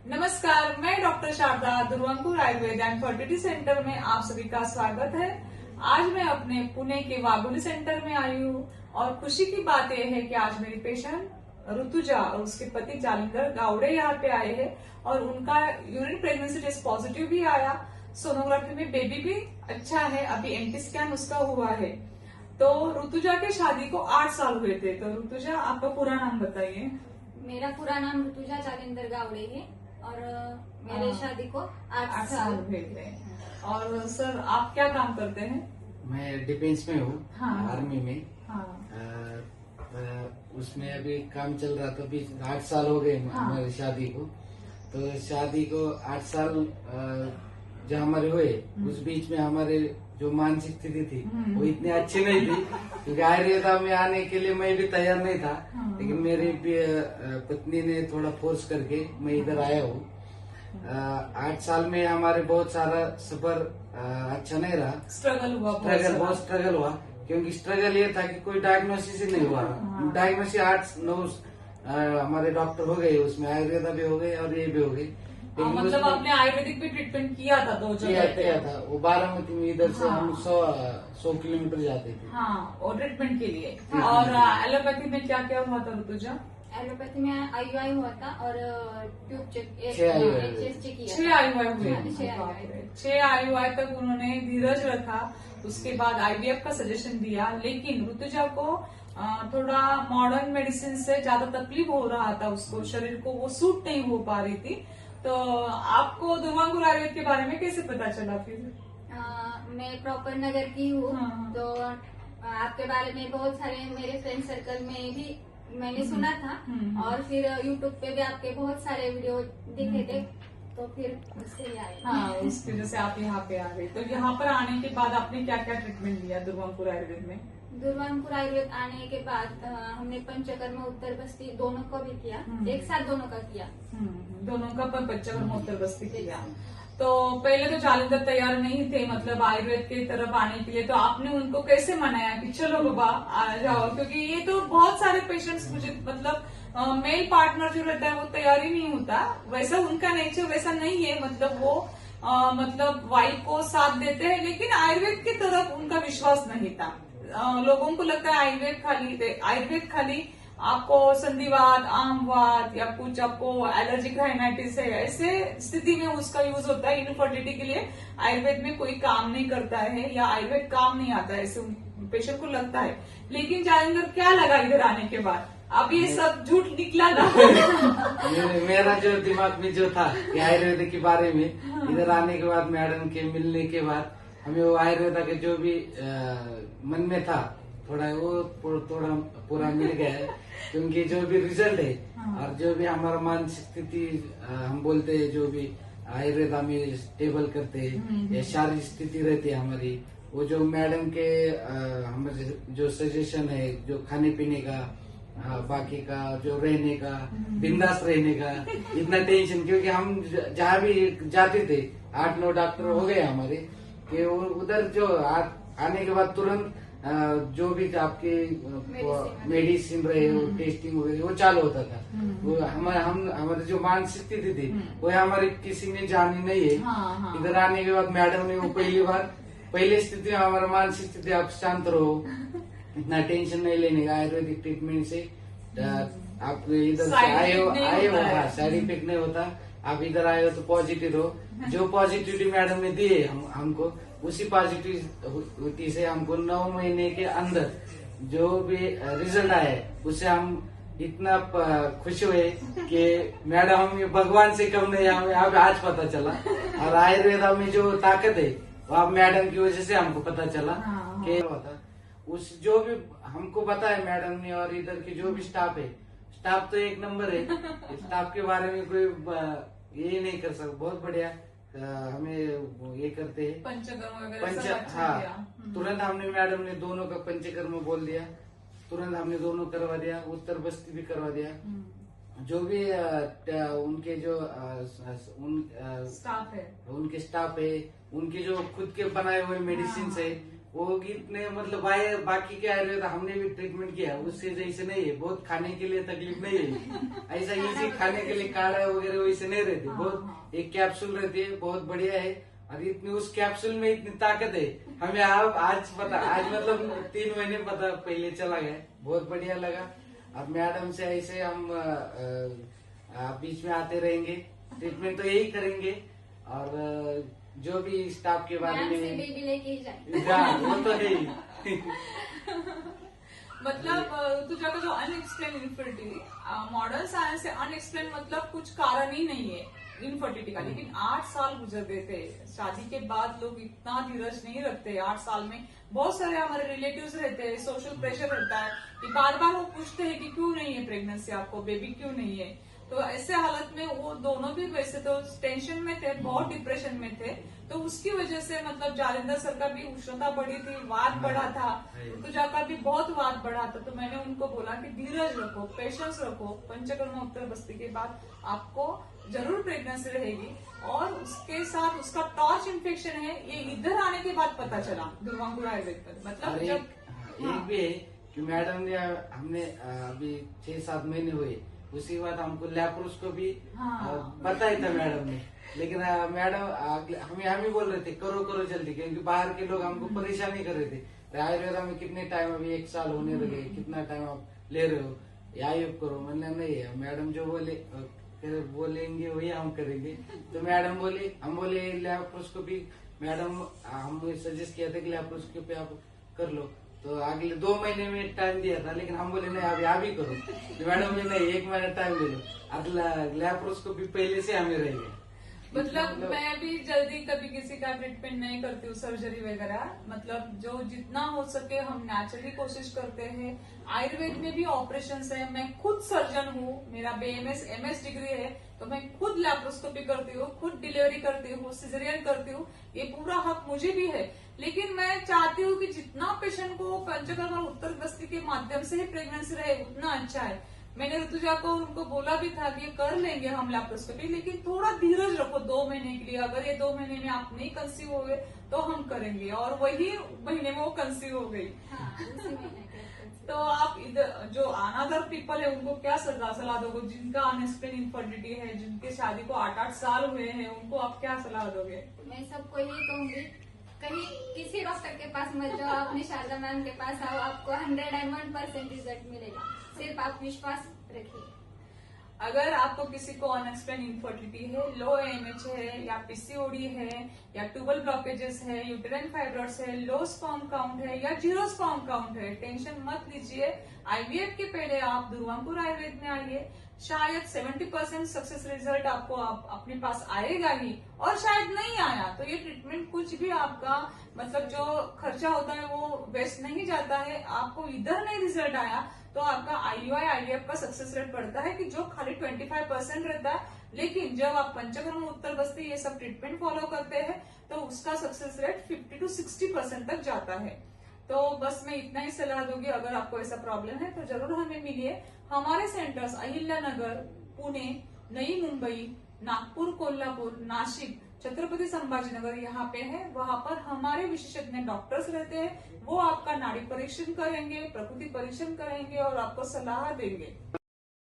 नमस्कार, मैं doctor Sharada Durvankur Ayurved and fertility centre में आप सभी का स्वागत है। आज मैं अपने पुणे के वाघोली सेंटर में आई हूँ और खुशी की बात यह है कि आज मेरी पेशेंट ऋतुजा और उसके पति जालिंदर गावड़े यहाँ पे आए हैं और उनका यूरिन प्रेगनेंसी टेस्ट पॉजिटिव भी आया। सोनोग्राफी में बेबी भी अच्छा है, अभी एमटी स्कैन उसका हुआ है। तो ऋतुजा के शादी को 8 साल हुए थे। तो ऋतुजा, आपका पूरा नाम बताइए। मेरा पूरा नाम ऋतुजा जालिंदर गावड़े है और मेरे शादी को 8 साल हुए थे। और सर, आप क्या काम करते हैं? मैं डिफेंस में हूँ। हाँ। आर्मी में। हाँ। उसमें अभी काम चल रहा था। 8 साल हो गए हमारी शादी को। तो शादी को 8 साल जो हमारे हुए, उस बीच में हमारे जो मानसिक स्थिति थी वो इतनी अच्छी नहीं थी, क्योंकि आयुर्वेदा में आने के लिए मैं भी तैयार नहीं था। लेकिन मेरी पत्नी ने थोड़ा फोर्स करके मैं इधर आया हूँ। 8 साल में हमारे बहुत सारा सफर अच्छा नहीं रहा। स्ट्रगल बहुत स्ट्रगल हुआ, क्योंकि स्ट्रगल ये था कि कोई डायग्नोसिस ही नहीं हुआ। डायग्नोसिस 8-9 हमारे डॉक्टर हो गए, उसमें आयुर्वेदा भी हो गए और ये भी हो गए। मतलब आपने आयुर्वेदिक भी ट्रीटमेंट किया था 2 जगह? किया था। वो बारामती में इधर से हम 100 किलोमीटर जाते थे। हाँ, और ट्रीटमेंट के लिए। और एलोपैथी में क्या क्या हुआ था ऋतुजा? एलोपैथी में आईयूआई हुआ था और ट्यूब चेक 6 आईयूआई हुए। 6 आईयूआई तक उन्होंने धीरज रखा। उसके बाद आईवीएफ का सजेशन दिया, लेकिन ऋतुजा को थोड़ा मॉडर्न मेडिसिन से ज्यादा तकलीफ हो रहा था। उसको शरीर को वो सूट नहीं हो पा रही थी। तो आपको दुर्वांकुर आयुर्वेद के बारे में कैसे पता चला फिर? मैं प्रॉपर नगर की हूँ। हाँ। तो आपके बारे में बहुत सारे मेरे फ्रेंड सर्कल में भी मैंने सुना था और फिर यूट्यूब पे भी आपके बहुत सारे वीडियो दिखे थे, तो फिर उससे ही आए। हाँ, उसकी वजह से आप यहाँ पे आ गए। तो यहाँ पर आने के बाद आपने क्या क्या ट्रीटमेंट लिया दुर्वांकुर आयुर्वेद में? दुर्वांकुर आयुर्वेद आने के बाद हमने पंचकर्म उत्तर बस्ती दोनों को भी किया, एक साथ दोनों का किया। दोनों का पंचकर्म उत्तर बस्ती किया। तो पहले तो जालिंदर तैयार नहीं थे मतलब आयुर्वेद की तरफ आने के लिए, तो आपने उनको कैसे मनाया कि चलो बाबा आ जाओ? क्योंकि ये तो बहुत सारे पेशेंट्स मुझे मतलब मेल पार्टनर जो रहता है वो तैयार ही नहीं होता। वैसा उनका नेचर वैसा नहीं है। मतलब वो मतलब वाइफ को साथ देते हैं, लेकिन आयुर्वेद की तरफ उनका विश्वास नहीं था। लोगों को लगता है आयुर्वेद खाली आपको संधिवात, आमवात या कुछ आपको एलर्जिक राइनाइटिस है, ऐसे स्थिति में उसका यूज होता है। इनफर्टिलिटी के लिए आयुर्वेद में कोई काम नहीं करता है या आयुर्वेद काम नहीं आता है, ऐसे पेशेंट को लगता है। लेकिन जालिंदर, क्या लगा इधर आने के बाद? अब ये सब झूठ निकला ना? मेरा जो दिमाग में जो था कि आयुर्वेद के बारे में, इधर आने के बाद मैडम के मिलने के बाद हमें वो आयुर्वेदा के जो भी मन में था थोड़ा पूरा मिल गया है। क्योंकि जो भी रिजल्ट है और जो भी हमारा मानसिक स्थिति हम बोलते हैं, जो भी आयुर्वेदा में स्टेबल करते हैं या शारीरिक स्थिति रहती है हमारी, वो जो मैडम के हमारे जो सजेशन है, जो खाने पीने का, बाकी का जो रहने का, बिंदास रहने का, इतना टेंशन, क्योंकि हम जहाँ भी जाते थे 8-9 डॉक्टर हो गए हमारे, कि उधर जो आने के बाद तुरंत जो भी आपके मेडिसिन रहे, टेस्टिंग वगैरह वो चालू होता था। वो हमारे जो मानसिक स्थिति थी वो हमारे किसी ने जानी नहीं है। इधर आने के बाद मैडम ने वो पहली स्थिति में हमारा मानसिक स्थिति, आप शांत रहो, इतना टेंशन नहीं लेने का, आयुर्वेदिक ट्रीटमेंट से आप इधर से आए हो साइड इफेक्ट नहीं होता। आप इधर आए हो तो पॉजिटिव रहो। जो पॉजिटिविटी मैडम ने दी है हमको, उसी पॉजिटिविटी से हमको 9 महीने के अंदर जो भी रिजल्ट आए उससे हम इतना खुश हुए कि मैडम हम भगवान से कम नहीं, हमें आज पता चला। और आयुर्वेदा में जो ताकत है वो आप मैडम की वजह से हमको पता चला कि उस जो भी हमको पता है मैडम ने, और इधर के जो भी स्टाफ है, स्टाफ तो एक नंबर है। स्टाफ के बारे में कोई ये नहीं कर सकता, बहुत बढ़िया हमें ये करते हैं। पंचकर्म वगैरह हाँ, तुरंत हमने मैडम ने दोनों का पंचकर्म बोल दिया, तुरंत हमने दोनों करवा दिया, उत्तर बस्ती भी करवा दिया। जो भी उनके जो स्टाफ है, उनके जो खुद के बनाए हुए मेडिसिन है वो इतने मतलब बाकी के आयुर्वेद हमने भी ट्रीटमेंट किया, उससे जैसे नहीं है, बहुत खाने के लिए तकलीफ नहीं है, ऐसा इजी खाने के लिए काढ़ा वगैरह वैसे नहीं रहती, बहुत एक कैप्सूल रहती है, बहुत बढ़िया है। और इतनी उस कैप्सूल में इतनी ताकत है, हमें आज पता, आज मतलब 3 महीने पता पहले चला गया, बहुत बढ़िया लगा। अब मैडम से ऐसे हम बीच में आते रहेंगे, ट्रीटमेंट तो यही करेंगे, और जो भी स्टाफ के बारे मैम से में बेबी लेके ही जाए। वो तो है ही। मतलब तुझा का जो अनएक्सप्लेन इन्फर्टिलिटी, मॉडर्न साइंस से अनएक्सप्लेन मतलब कुछ कारण ही नहीं है इनफर्टिलिटी का, लेकिन 8 साल गुजर गए थे शादी के बाद। लोग इतना धीरज नहीं रखते 8 साल में। बहुत सारे हमारे रिलेटिव्स रहते हैं, सोशल प्रेशर रहता है कि बार बार वो पूछते हैं कि क्यों नहीं है प्रेगनेंसी, आपको बेबी क्यों नहीं है। तो ऐसे हालत में वो दोनों भी वैसे तो टेंशन में थे, बहुत डिप्रेशन में थे, तो उसकी वजह से मतलब जालिंदर सर का भी उष्णता बढ़ी थी, वाद बढ़ा था, ऋतुजा का भी बहुत वाद बढ़ा था। तो मैंने उनको बोला कि धीरज रखो, पेशेंस रखो, पंचकर्मा उत्तर बस्ती के बाद आपको जरूर प्रेगनेंसी रहेगी। और उसके साथ उसका टॉर्च इन्फेक्शन है, ये इधर आने के बाद पता चला दुर्वांकुर आयुर्वेद पर। मतलब जब एक भी है कि मैडम ने हमने अभी 6-7 महीने हुए, उसी बाद हमको लैप्रोस्कोपी बताया था मैडम ने, लेकिन मैडम हम ही बोल रहे थे करो करो जल्दी, क्योंकि बाहर के लोग हमको परेशानी कर रहे थे। आयुर्वेदा में कितने टाइम, अभी 1 साल होने लगे, कितना टाइम आप ले रहे हो, आयुर्वेद करो। मैंने नहीं है, मैडम जो बोलेंगे वही हम करेंगे। तो मैडम बोली, हम बोले लैप्रोस्कोपी, मैडम हम सजेस्ट किया था कि लैप्रोस्कोपी आप कर लो, तो अगले 2 महीने में टाइम दिया था, लेकिन हम बोले नहीं अभी आप ही करो। तो मैडम ने नहीं 1 महीना टाइम ले लो, अगला लैप्रोस्कोपी पहले से हमें रहेंगे। मतलब मैं भी जल्दी कभी किसी का ट्रीटमेंट नहीं करती हूँ, सर्जरी वगैरह। मतलब जो जितना हो सके हम नेचुरली कोशिश करते हैं। आयुर्वेद में भी ऑपरेशन है, मैं खुद सर्जन हूँ, मेरा BMS MS डिग्री है, तो मैं खुद लैप्रोस्कोपी करती हूँ, खुद डिलीवरी करती हूँ, सिजेरियन करती हूँ, ये पूरा हक मुझे भी है। लेकिन मैं चाहती हूँ कि जितना पेशेंट को पंचकर्मा उत्तर बस्ती के माध्यम से ही प्रेगनेंसी रहे उतना अच्छा है। मैंने ऋतुजा को उनको बोला भी था कि कर लेंगे हम लैप्रोस्कोपी, लेकिन थोड़ा धीरज रखो 2 महीने के लिए। अगर ये 2 महीने में आप नहीं कंसीव हो गए तो हम करेंगे, और वही महीने में वो कंसीव हो गई। हाँ, उसी महीने के। तो आप इधर जो अनदर पीपल है उनको क्या सलाह दोगे, जिनका अनएक्सप्लेन इनफर्टिलिटी है, जिनके शादी को 8-8 साल हुए हैं, उनको आप क्या सलाह दोगे? मैं सबको यही कहूंगी, कहीं किसी डॉक्टर के पास मत जाओ, अपनी शारदा मैम के पास आओ, आपको 101% रिजल्ट मिलेगा। सिर्फ आप विश्वास रखिए। अगर आपको किसी को अनएक्सप्लेन इनफर्टिलिटी है, लो AMH है, या PCOD है, या ट्यूबल ब्लॉकेजेस है, यूटेराइन फाइब्रॉइड्स है, लो स्पर्म काउंट है, या 0 स्पर्म काउंट है, टेंशन मत लीजिए। IVF के पहले आप दुर्वांकुर आयुर्वेद में आइए, शायद 70% सक्सेस रिजल्ट आपको अपने पास आएगा ही, और शायद नहीं आया तो ये ट्रीटमेंट कुछ भी आपका मतलब जो खर्चा होता है वो वेस्ट नहीं जाता है। आपको इधर नहीं रिजल्ट आया तो आपका IUI IVF का सक्सेस रेट बढ़ता है कि जो खाली 25% रहता है, लेकिन जब आप पंचकर्मा उत्तर बस्ती ये सब ट्रीटमेंट फॉलो करते हैं तो उसका सक्सेस रेट 50 to 60% तक जाता है। तो बस मैं इतना ही सलाह दूंगी, अगर आपको ऐसा प्रॉब्लम है तो जरूर हमें मिलिए। हमारे सेंटर्स अहिल्यानगर, पुणे, नई मुंबई, नागपुर, कोल्हापुर, नासिक, छत्रपति संभाजीनगर यहाँ पे है। वहाँ पर हमारे विशेषज्ञ डॉक्टर्स रहते हैं, वो आपका नाड़ी परीक्षण करेंगे, प्रकृति परीक्षण करेंगे और आपको सलाह देंगे।